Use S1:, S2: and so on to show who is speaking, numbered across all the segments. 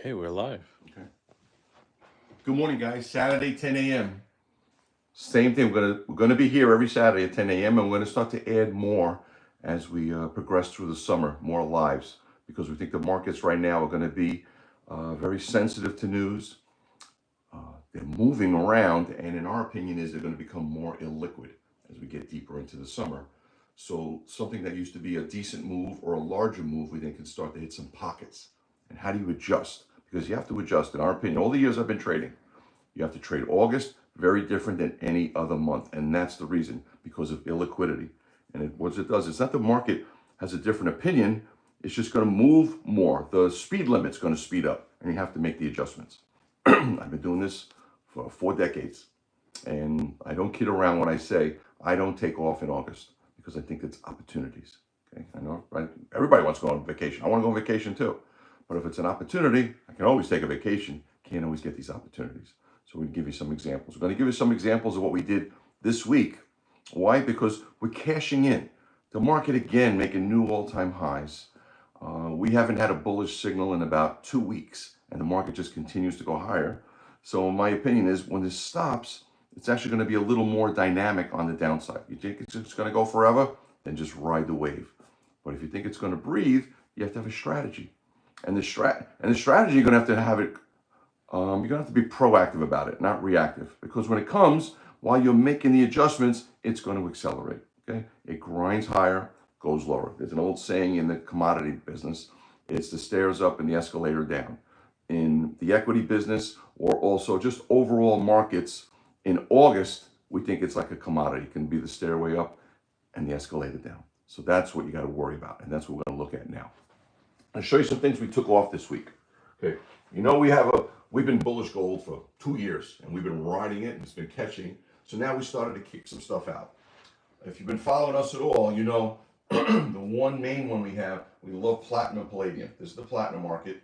S1: Okay, we're live.
S2: Okay. Good morning, guys. Saturday, 10 a.m. Same thing. We're gonna be here every Saturday at 10 a.m. and we're gonna start to add more as we progress through the summer, more lives, because we think the markets right now are going to be very sensitive to news. They're moving around, and in our opinion, is they're going to become more illiquid as we get deeper into the summer. So something that used to be a decent move or a larger move, we think can start to hit some pockets. And how do you adjust? Because you have to adjust, in our opinion. All the years I've been trading, you have to trade August, very different than any other month. And that's the reason, because of illiquidity. And what it does, it's not the market has a different opinion, it's just going to move more. The speed limit's going to speed up, and you have to make the adjustments. I've been doing this for 4 decades, and I don't kid around when I say I don't take off in August, because I think it's opportunities. Okay, I know, right? Everybody wants to go on vacation. I want to go on vacation too. But if it's an opportunity, I can always take a vacation. Can't always get these opportunities. So we'll give you some examples. We're going to give you some examples of what we did this week. Why? Because we're cashing in. The market again making new all-time highs. We haven't had a bullish signal in about 2 weeks, and the market just continues to go higher. So my opinion is when this stops, it's actually going to be a little more dynamic on the downside. You think it's just going to go forever? Then just ride the wave. But if you think it's going to breathe, you have to have a strategy. And the strategy, you're going to have it. You're going to have to be proactive about it, not reactive. Because when it comes, while you're making the adjustments, it's going to accelerate. Okay? It grinds higher, goes lower. There's an old saying in the commodity business: it's the stairs up and the escalator down. In the equity business, or also just overall markets, in August, we think it's like a commodity. It can be the stairway up and the escalator down. So that's what you got to worry about, and that's what we're going to look at now. I'll show you some things we took off this week. Okay, you know we've been bullish gold for 2 years, and we've been riding it, and it's been catching. So now we started to kick some stuff out. If you've been following us at all, you know the one main one we have. We love platinum, palladium. This is the platinum market.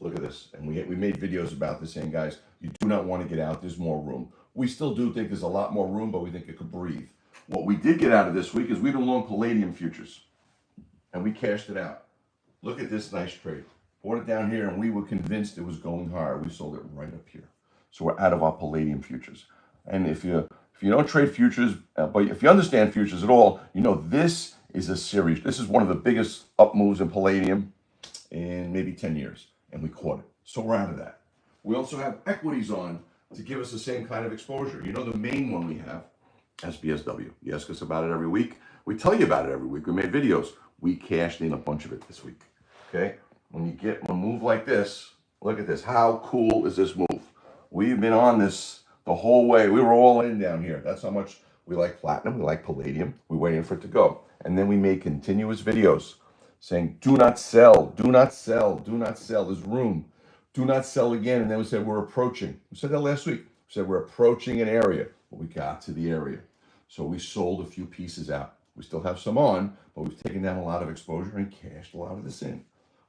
S2: Look at this, and we made videos about this, saying, guys, you do not want to get out. There's more room. We still do think there's a lot more room, but we think it could breathe. What we did get out of this week is we've been long palladium futures, and we cashed it out. Look at this nice trade. Bought it down here, and we were convinced it was going higher. We sold it right up here. So we're out of our palladium futures. And if you don't trade futures, but if you understand futures at all, you know this is a series. This is one of the biggest up moves in palladium in maybe 10 years, and we caught it. So we're out of that. We also have equities on to give us the same kind of exposure. You know the main one we have, SBSW. You ask us about it every week. We tell you about it every week. We made videos. We cashed in a bunch of it this week. Okay? When you get a move like this, look at this. How cool is this move? We've been on this the whole way. We were all in down here. That's how much we like platinum. We like palladium. We're waiting for it to go. And then we made continuous videos saying, do not sell, do not sell, do not sell. There's room. Do not sell again. And then we said, we're approaching. We said that last week. We said, we're approaching an area. But we got to the area. So we sold a few pieces out. We still have some on, but we've taken down a lot of exposure and cashed a lot of this in.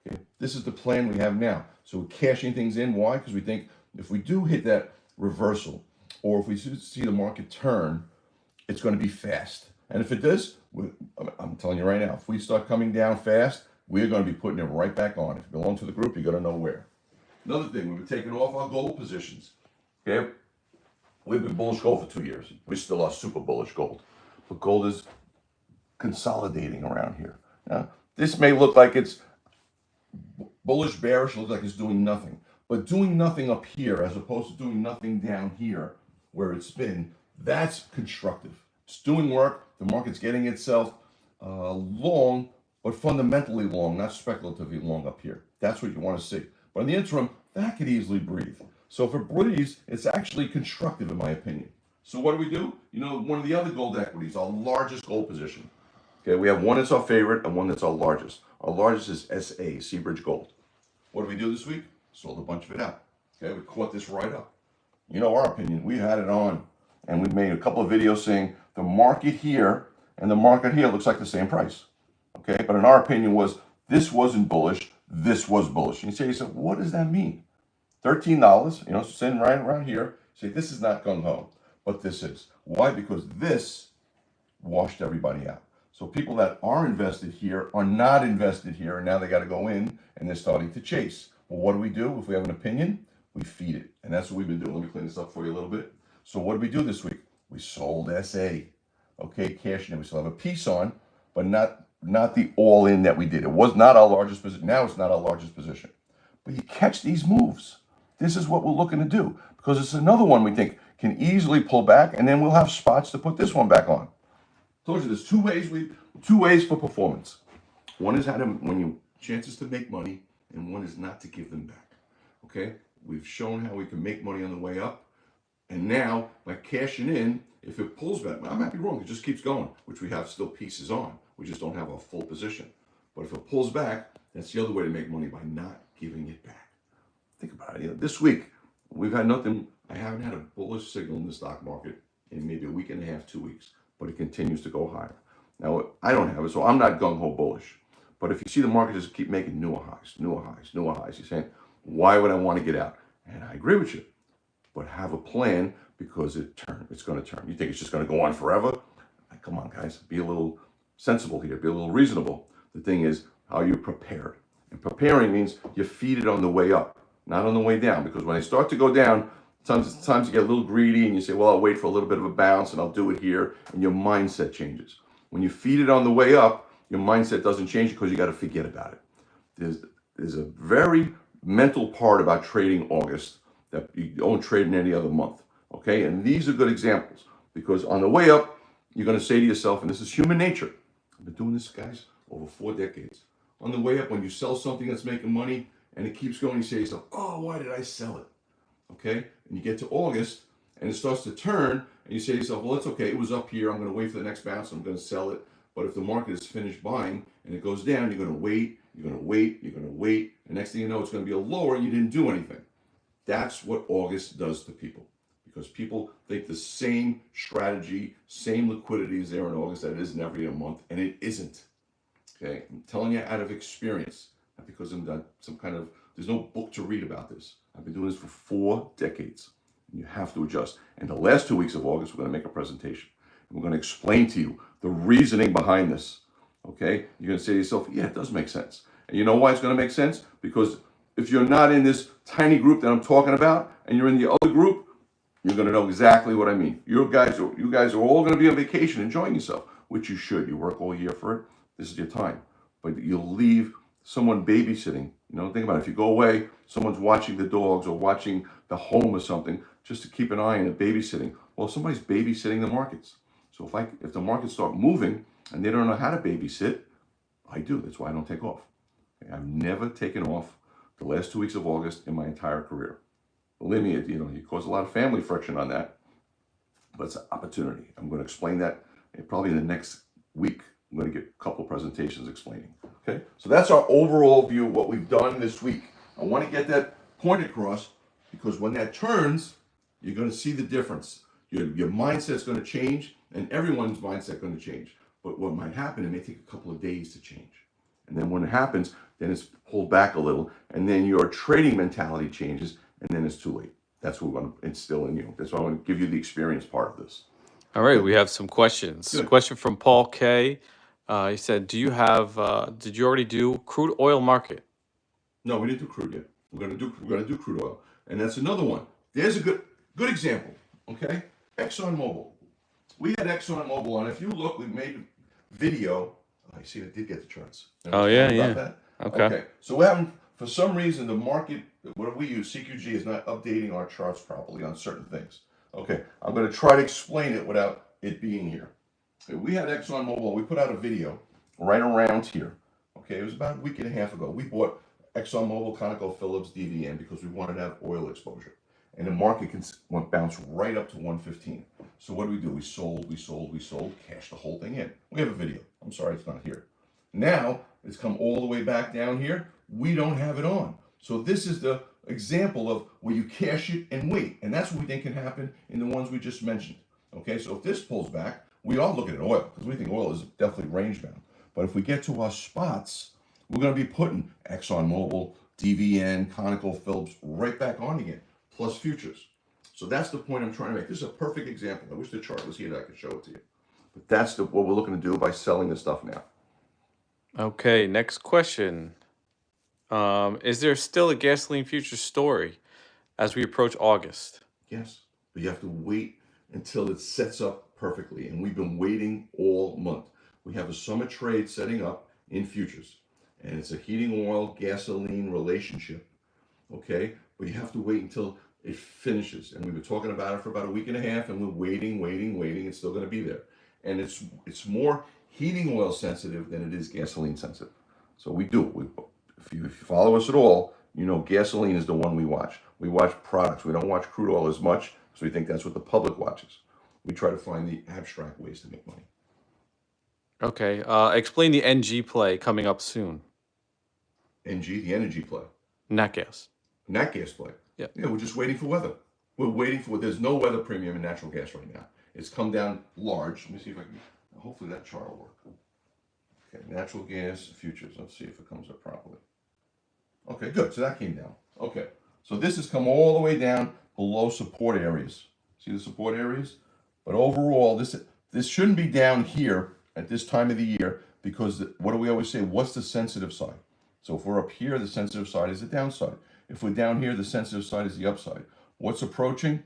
S2: Okay, this is the plan we have now. So we're cashing things in. Why? Because we think if we do hit that reversal, or if we see the market turn, it's going to be fast. And if it does, I'm telling you right now, if we start coming down fast, we're going to be putting it right back on. If you belong to the group, you got to know where. Another thing, we've been taking off our gold positions. Okay, we've been bullish gold for 2 years. We still are super bullish gold, but gold is consolidating around here. Now, this may look like it's bullish, bearish, looks like it's doing nothing. But doing nothing up here as opposed to doing nothing down here where it's been, that's constructive. It's doing work. The market's getting itself long, but fundamentally long, not speculatively long up here. That's what you want to see. But in the interim, that could easily breathe. So if it breathes, it's actually constructive in my opinion. So what do? You know, one of the other gold equities, our largest gold position. Okay, we have one that's our favorite and one that's our largest. Our largest is SA, Seabridge Gold. What did we do this week? Sold a bunch of it out. Okay, we caught this right up. You know our opinion. We had it on, and we made a couple of videos saying the market here and the market here looks like the same price. Okay, but in our opinion was this wasn't bullish, this was bullish. And you say to yourself, what does that mean? $13, you know, sitting right around here. Say this is not gung-ho, but this is. Why? Because this washed everybody out. So people that are invested here are not invested here, and now they got to go in, and they're starting to chase. Well, what do? If we have an opinion, we feed it. And that's what we've been doing. Let me clean this up for you a little bit. So what did we do this week? We sold SA. Okay, cashing in. We still have a piece on, but not the all-in that we did. It was not our largest position. Now it's not our largest position. But you catch these moves. This is what we're looking to do, because it's another one we think can easily pull back, and then we'll have spots to put this one back on. Told you there's two ways for performance. One is when you chances to make money, and one is not to give them back. Okay? We've shown how we can make money on the way up, and now by cashing in, if it pulls back, I might be wrong, it just keeps going, which we have still pieces on. We just don't have a full position. But if it pulls back, that's the other way to make money, by not giving it back. Think about it. This week, we've had nothing. I haven't had a bullish signal in the stock market in maybe a week and a half, 2 weeks, but it continues to go higher. Now, I don't have it, so I'm not gung-ho bullish. But if you see the market just keep making newer highs, you're saying, why would I want to get out? And I agree with you. But have a plan, because it's going to turn. You think it's just going to go on forever? Come on, guys. Be a little sensible here. Be a little reasonable. The thing is, how you prepared. And preparing means you feed it on the way up, not on the way down. Because when they start to go down, sometimes you get a little greedy and you say, well, I'll wait for a little bit of a bounce and I'll do it here. And your mindset changes. When you feed it on the way up, your mindset doesn't change, because you got to forget about it. There's a very mental part about trading August that you don't trade in any other month. Okay? And these are good examples, because on the way up, you're going to say to yourself, and this is human nature. I've been doing this, guys, over 4 decades. On the way up, when you sell something that's making money and it keeps going, you say to yourself, oh, why did I sell it? Okay? And you get to August and it starts to turn, and you say to yourself, well, it's okay. It was up here. I'm going to wait for the next bounce. I'm going to sell it. But if the market is finished buying and it goes down, you're going to wait, you're going to wait, you're going to wait. And next thing you know, it's going to be a lower and you didn't do anything. That's what August does to people, because people think the same strategy, same liquidity is there in August that it is in every other month, and it isn't. Okay, I'm telling you out of experience, not because I'm there's no book to read about this. I've been doing this for 4 decades, and you have to adjust. And the last 2 weeks of August, we're going to make a presentation, and we're going to explain to you the reasoning behind this. Okay, you're going to say to yourself, yeah, it does make sense. And you know why it's going to make sense? Because if you're not in this tiny group that I'm talking about, and you're in the other group, you're going to know exactly what I mean. You guys are all going to be on vacation enjoying yourself, which you should. You work all year for it. This is your time. But you'll leave someone babysitting. Think about it. If you go away, someone's watching the dogs or watching the home or something, just to keep an eye on it, babysitting. Well, somebody's babysitting the markets. So if the markets start moving and they don't know how to babysit, I do. That's why I don't take off. I've never taken off the last 2 weeks of August in my entire career. Believe me, you cause a lot of family friction on that, but it's an opportunity. I'm going to explain that probably in the next week. I'm going to get a couple of presentations explaining. Okay, so that's our overall view of what we've done this week. I want to get that point across, because when that turns, you're going to see the difference. Your mindset's going to change, and everyone's mindset going to change. But what might happen, it may take a couple of days to change. And then when it happens, then it's pulled back a little, and then your trading mentality changes, and then it's too late. That's what we're going to instill in you. That's why I want to give you the experience part of this.
S1: All right, we have some questions.
S2: Good.
S1: Question from Paul K. He said, did you already do crude oil market?
S2: No, we didn't do crude yet. We're going to do crude oil, and that's another one. There's a good example. Okay, ExxonMobil. We had ExxonMobil on. If you look, we made a video. I see, I did get the charts.
S1: Oh, yeah.
S2: That?
S1: Okay.
S2: So what happened? For some reason, the market, what we use, CQG, is not updating our charts properly on certain things. Okay, I'm going to try to explain it without it being here. Okay, we had ExxonMobil. We put out a video right around here. Okay, it was about a week and a half ago. We bought ExxonMobil, ConocoPhillips, DVN, because we wanted to have oil exposure. And the market bounced right up to 115. So what do? We sold, cashed the whole thing in. We have a video. I'm sorry it's not here. Now, it's come all the way back down here. We don't have it on. So this is the example of where you cash it and wait. And that's what we think can happen in the ones we just mentioned. Okay, so if this pulls back, we are looking at oil, because we think oil is definitely range bound. But if we get to our spots, we're going to be putting ExxonMobil, DVN, ConocoPhillips right back on again, plus futures. So that's the point I'm trying to make. This is a perfect example. I wish the chart was here that I could show it to you. But that's what we're looking to do by selling this stuff now.
S1: Okay, next question. Is there still a gasoline future story as we approach August?
S2: Yes, but you have to wait until it sets up perfectly. And we've been waiting all month. We have a summer trade setting up in futures, and it's a heating oil gasoline relationship. Okay, but you have to wait until it finishes. And we've been talking about it for about a week and a half, and we're waiting. It's still going to be there, and it's more heating oil sensitive than it is gasoline sensitive. So if you follow us at all, you know gasoline is the one we watch. We watch products. We don't watch crude oil as much, so we think that's what the public watches. We try to find the abstract ways to make money.
S1: Okay. Explain the NG play coming up soon.
S2: NG, the energy play.
S1: Nat gas.
S2: Nat gas play.
S1: Yeah.
S2: Yeah, we're just waiting for weather. We're waiting for, there's no weather premium in natural gas right now. It's come down large. Let me see if I can, hopefully that chart will work. Okay, natural gas futures. Let's see if it comes up properly. Okay, good. So that came down. Okay, so this has come all the way down below support areas. See the support areas? But overall, this shouldn't be down here at this time of the year because what do we always say? What's the sensitive side? So if we're up here, the sensitive side is the downside. If we're down here, the sensitive side is the upside. What's approaching?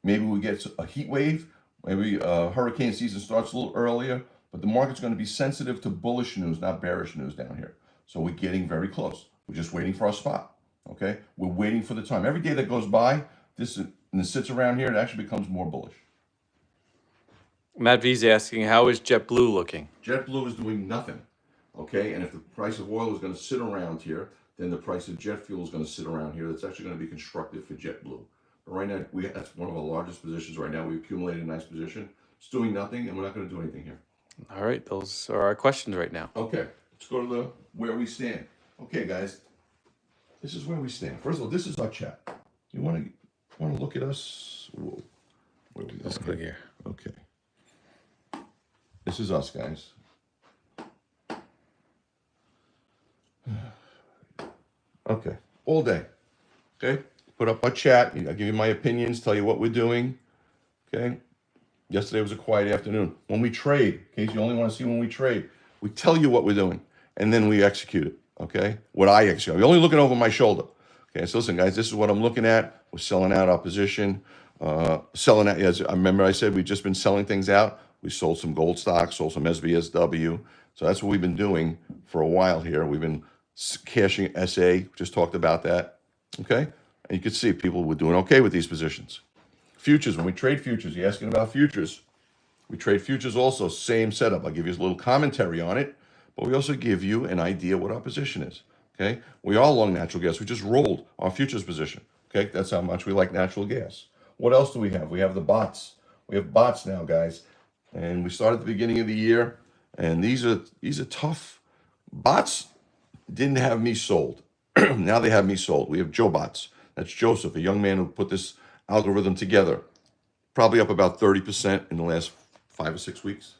S2: Maybe we get a heat wave. Maybe hurricane season starts a little earlier. But the market's going to be sensitive to bullish news, not bearish news down here. So we're getting very close. We're just waiting for our spot. Okay? We're waiting for the time. Every day that goes by, and it sits around here, it actually becomes more bullish.
S1: Matt V's asking, how is JetBlue looking?
S2: JetBlue is doing nothing. Okay? And if the price of oil is going to sit around here, then the price of jet fuel is going to sit around here. That's actually going to be constructive for JetBlue. But right now, that's one of our largest positions right now. We accumulated a nice position. It's doing nothing, and we're not going to do anything here.
S1: All right, those are our questions right now.
S2: Okay, let's go to where we stand. Okay, guys, this is where we stand. First of all, this is our chat. You want to look at us? Whoa. Where we
S1: Let's click here.
S2: Okay. This is us, guys. Okay, all day. Okay, put up our chat. I give you my opinions, tell you what we're doing. Okay. Yesterday was a quiet afternoon. When we trade, in case you only want to see when we trade, we tell you what we're doing, and then we execute it, okay? What I execute. You're only looking over my shoulder. Okay, so listen, guys, this is what I'm looking at. We're selling out our position. Selling out, as I remember I said, we've just been selling things out. We sold some gold stocks, sold some SBSW. So that's what we've been doing for a while here. We've been cashing SA, just talked about that, okay? And you can see people were doing okay with these positions. Futures, when we trade futures, you're asking about futures. We trade futures also, same setup. I'll give you a little commentary on it, but we also give you an idea what our position is, okay? We are long natural gas. We just rolled our futures position, okay? That's how much we like natural gas. What else do we have? We have the bots. We have bots now, guys. And we started at the beginning of the year, and these are tough. Bots didn't have me sold. Now they have me sold. We have Joe Bots. That's Joseph, a young man who put this algorithm together, probably up about 30% in the last 5 or 6 weeks.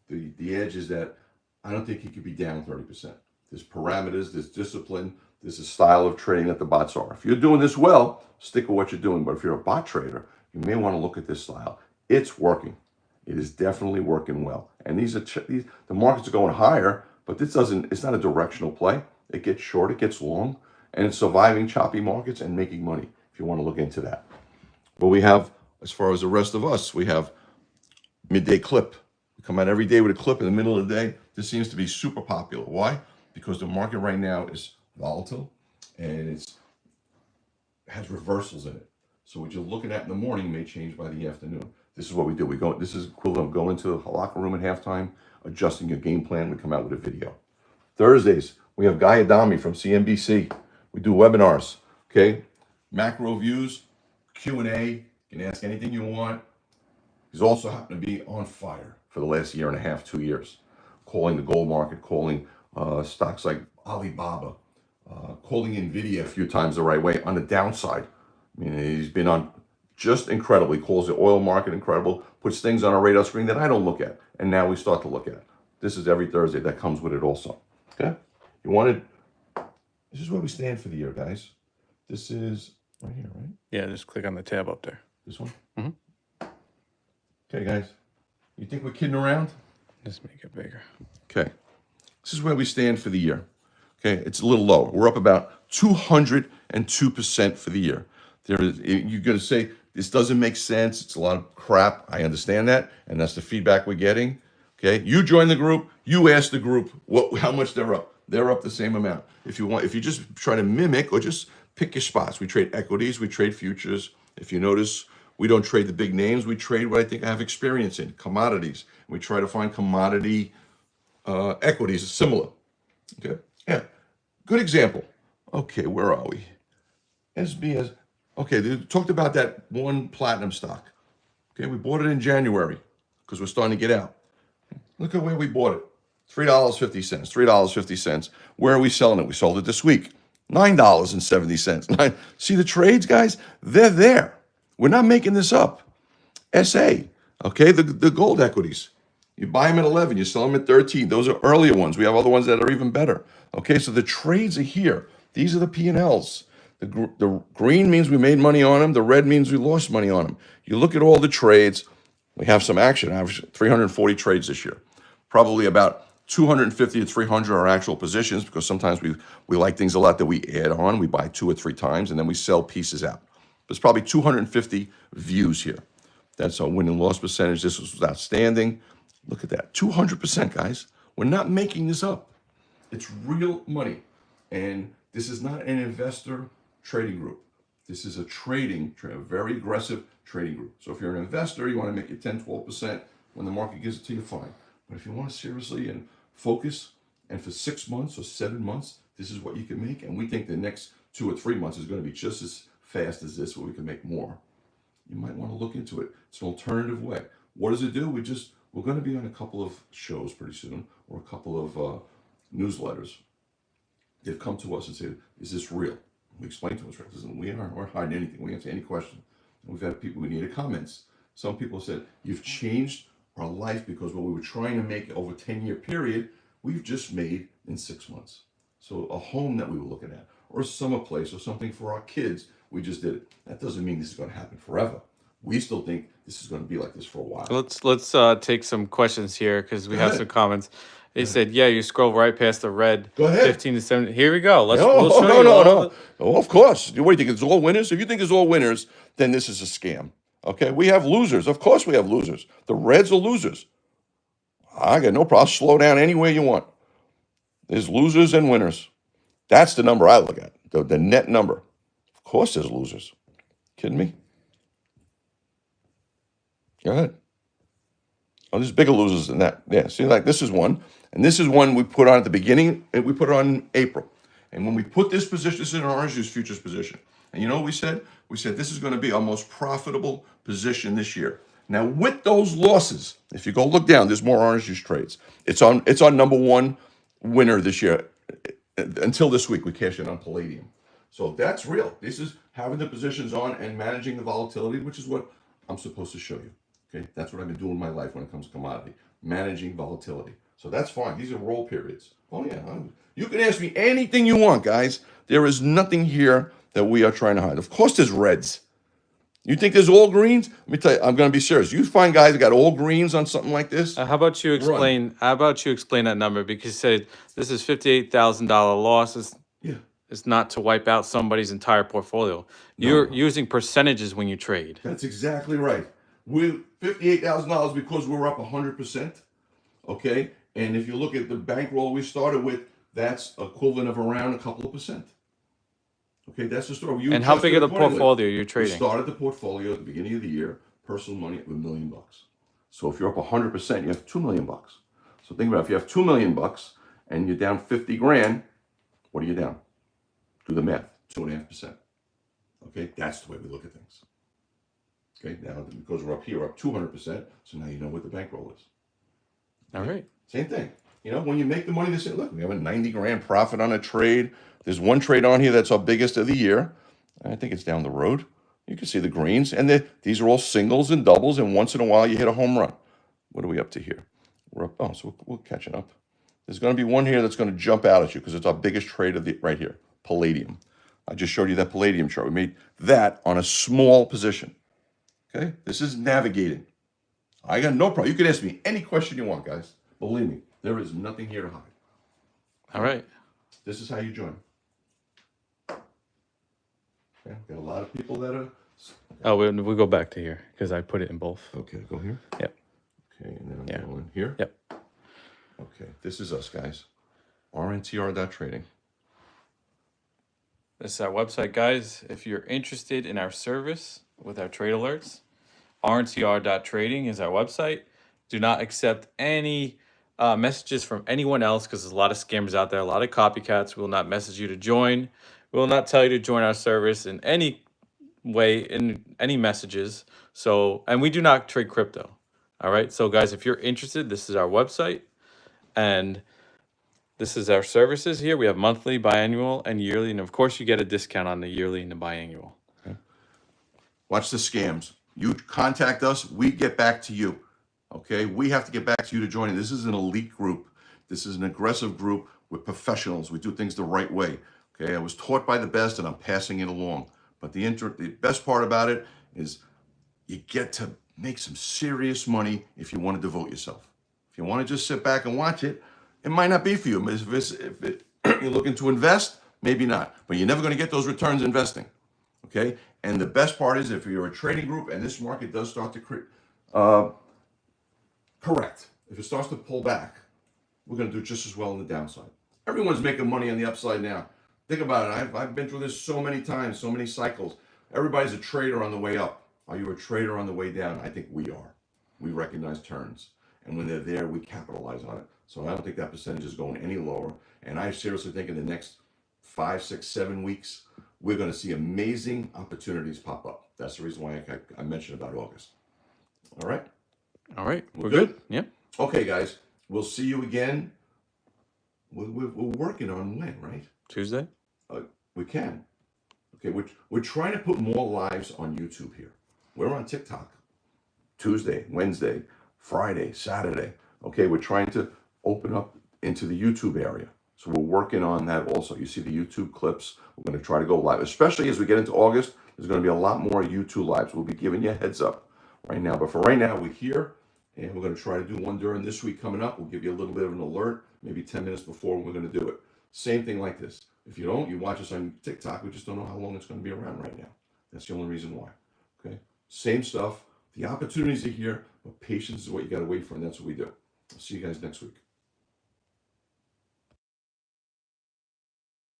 S2: The edge is that I don't think he could be down 30%. There's parameters, there's discipline, there's a style of trading that the bots are. If you're doing this well, stick with what you're doing. But if you're a bot trader, you may want to look at this style. It's working. It is definitely working well. And the markets are going higher, but it's not a directional play. It gets short, it gets long, and it's surviving choppy markets and making money, if you want to look into that. But we have, as far as the rest of us, we have midday clip. We come out every day with a clip in the middle of the day. This seems to be super popular. Why? Because the market right now is volatile and it has reversals in it. So what you're looking at in the morning may change by the afternoon. This is what we do. This is equivalent of going to the locker room at halftime, adjusting your game plan. We come out with a video. Thursdays, we have Guy Adami from CNBC. We do webinars, okay? Macro views, Q&A. You can ask anything you want. He's also happened to be on fire for the last year and a half, 2 years, calling the gold market, calling stocks like Alibaba, calling NVIDIA a few times the right way on the downside. I mean, he's been on just incredible. He calls the oil market incredible, puts things on our radar screen that I don't look at, and now we start to look at. This is every Thursday. That comes with it also. Okay? This is where we stand for the year, guys. This is right here, right?
S1: Yeah, just click on the tab up there.
S2: This one?
S1: Mm-hmm.
S2: Okay, guys. You think we're kidding around?
S1: Just make it bigger.
S2: Okay. This is where we stand for the year. Okay, it's a little lower. We're up about 202% for the year. There is, you're going to say this doesn't make sense. It's a lot of crap. I understand that, and that's the feedback we're getting. Okay, you join the group. You ask the group how much they're up. They're up the same amount. If you just try to mimic or just pick your spots. We trade equities. We trade futures. If you notice, we don't trade the big names. We trade what I think I have experience in, commodities. We try to find commodity equities similar. Okay. Yeah. Good example. Okay, where are we? SBS. Okay, they talked about that one platinum stock. Okay, we bought it in January because we're starting to get out. Look at where we bought it. $3.50. $3.50. Where are we selling it? We sold it this week. $9.70. See the trades, guys? They're there. We're not making this up. SA. Okay, the gold equities. You buy them at 11, you sell them at 13. Those are earlier ones. We have other ones that are even better. Okay, so the trades are here. These are the P&Ls. The green means we made money on them. The red means we lost money on them. You look at all the trades. We have some action. I have 340 trades this year. Probably about 250 to 300 are actual positions because sometimes we like things a lot that we add on. We buy 2 or 3 times and then we sell pieces out. There's probably 250 views here. That's our win and loss percentage. This was outstanding. Look at that, 200%, guys. We're not making this up. It's real money. And this is not an investor trading group. This is a very aggressive trading group. So if you're an investor, you want to make it 10, 12% when the market gives it to you, fine. But if you want to seriously and focus, and for 6 months or 7 months, this is what you can make. And we think the next 2 or 3 months is going to be just as fast as this, where we can make more. You might want to look into it. It's an alternative way. What does it do? We're going to be on a couple of shows pretty soon, or a couple of newsletters. They've come to us and said, is this real? We explain to us, we aren't hiding anything. We answer any question. And we've had people who needed comments. Some people said, you've changed our life because what we were trying to make over a 10-year period, we've just made in 6 months. So a home that we were looking at, or a summer place, or something for our kids, we just did it. That doesn't mean this is going to happen forever. We still think this is going to be like this for a while.
S1: Let's take some questions here because we have some comments. They said, "Yeah, you scroll right past the red."
S2: Go ahead.
S1: 15 to 7. Here we go. We'll
S2: No,
S1: show you
S2: no. Oh, of course. What do you think? It's all winners? If you think it's all winners, then this is a scam. Okay, we have losers. Of course we have losers. The Reds are losers. I got no problem. Slow down anywhere you want. There's losers and winners. That's the number I look at, the net number. Of course there's losers. Kidding me? Go ahead. Oh, there's bigger losers than that. Yeah, see, like this is one. And this is one we put on at the beginning, and we put it on in April. And when we put this position, this is an orange juice futures position. And you know what we said? We said this is going to be our most profitable position this year. Now, with those losses, if you go look down, there's more orange juice trades. It's on number one winner this year. Until this week, we cashed in on palladium. So that's real. This is having the positions on and managing the volatility, which is what I'm supposed to show you. Okay, that's what I've been doing in my life when it comes to commodity, managing volatility. So that's fine. These are roll periods. Oh yeah, you can ask me anything you want, guys. There is nothing here that we are trying to hide. Of course, there's reds. You think there's all greens? Let me tell you, I'm going to be serious. You find guys that got all greens on something like this.
S1: How about you explain? How about you explain that number? Because you said this is $58,000 losses.
S2: Yeah.
S1: It's not to wipe out somebody's entire portfolio. You're using percentages when you trade.
S2: That's exactly right. We're $58,000 because we're up 100%. Okay, and if you look at the bankroll we started with, that's equivalent of around a couple of percent. Okay, that's the story.
S1: And how big of the portfolio you're trading?
S2: We started the portfolio at the beginning of the year, personal money, of $1 million. So if you're up 100%, you have $2 million. So think about it, if you have $2 million and you're down 50 grand, what are you down? Do the math, 2.5%. Okay, that's the way we look at things. Okay, now because we're up here, we're up 200%, so now you know what the bankroll is.
S1: All right.
S2: Same thing. You know, when you make the money, they say, look, we have a 90 grand profit on a trade. There's one trade on here that's our biggest of the year. I think it's down the road. You can see the greens. And these are all singles and doubles, and once in a while you hit a home run. What are we up to here? We're up, oh, so we're catching up. There's going to be one here that's going to jump out at you because it's our biggest trade of the right here, palladium. I just showed you that palladium chart. We made that on a small position. Okay, this is navigating. I got no problem. You can ask me any question you want, guys. Believe me, there is nothing here to hide.
S1: All right.
S2: This is how you join. Okay, got a lot of people that are.
S1: Oh, we go back to here because I put it in both.
S2: Okay, go here.
S1: Yep.
S2: Okay, and then I'm going here.
S1: Yep.
S2: Okay, this is us, guys. RNTR Trading.
S1: This is our website, guys. If you're interested in our service with our trade alerts, RNTR Trading is our website. Do not accept any messages from anyone else because there's a lot of scammers out there, a lot of copycats. We will not message you to join. We will not tell you to join our service in any way, in any messages. So, and we do not trade crypto. All right. So, guys, if you're interested, this is our website. And this is our services here. We have monthly, biannual, and yearly. And of course, you get a discount on the yearly and the biannual.
S2: Watch the scams. You contact us, we get back to you. Okay? We have to get back to you to join. This is an elite group. This is an aggressive group. We're professionals. We do things the right way. Okay? I was taught by the best and I'm passing it along. But the best part about it is you get to make some serious money if you want to devote yourself. If you want to just sit back and watch it, it might not be for you. If you're looking to invest, maybe not. But you're never going to get those returns investing. Okay? And the best part is if you're a trading group and this market does start to correct, if it starts to pull back, we're going to do just as well on the downside. Everyone's making money on the upside now. Think about it. I've been through this so many times, so many cycles. Everybody's a trader on the way up. Are you a trader on the way down? I think we are. We recognize turns. And when they're there, we capitalize on it. So I don't think that percentage is going any lower. And I seriously think in the next 5, 6, 7 weeks, we're going to see amazing opportunities pop up. That's the reason why I mentioned about August. All right?
S1: All right. We're good? Yeah.
S2: Okay, guys. We'll see you again. We're working on when, right?
S1: Tuesday?
S2: We can. Okay, we're trying to put more lives on YouTube here. We're on TikTok. Tuesday, Wednesday, Friday, Saturday. Okay, we're trying to open up into the YouTube area. So we're working on that also. You see the YouTube clips. We're going to try to go live, especially as we get into August. There's going to be a lot more YouTube lives. We'll be giving you a heads up right now. But for right now, we're here, and we're going to try to do one during this week coming up. We'll give you a little bit of an alert, maybe 10 minutes before we're going to do it. Same thing like this. If you don't, you watch us on TikTok. We just don't know how long it's going to be around right now. That's the only reason why. Okay? Same stuff. The opportunities are here, but patience is what you got to wait for, and that's what we do. I'll see you guys next week.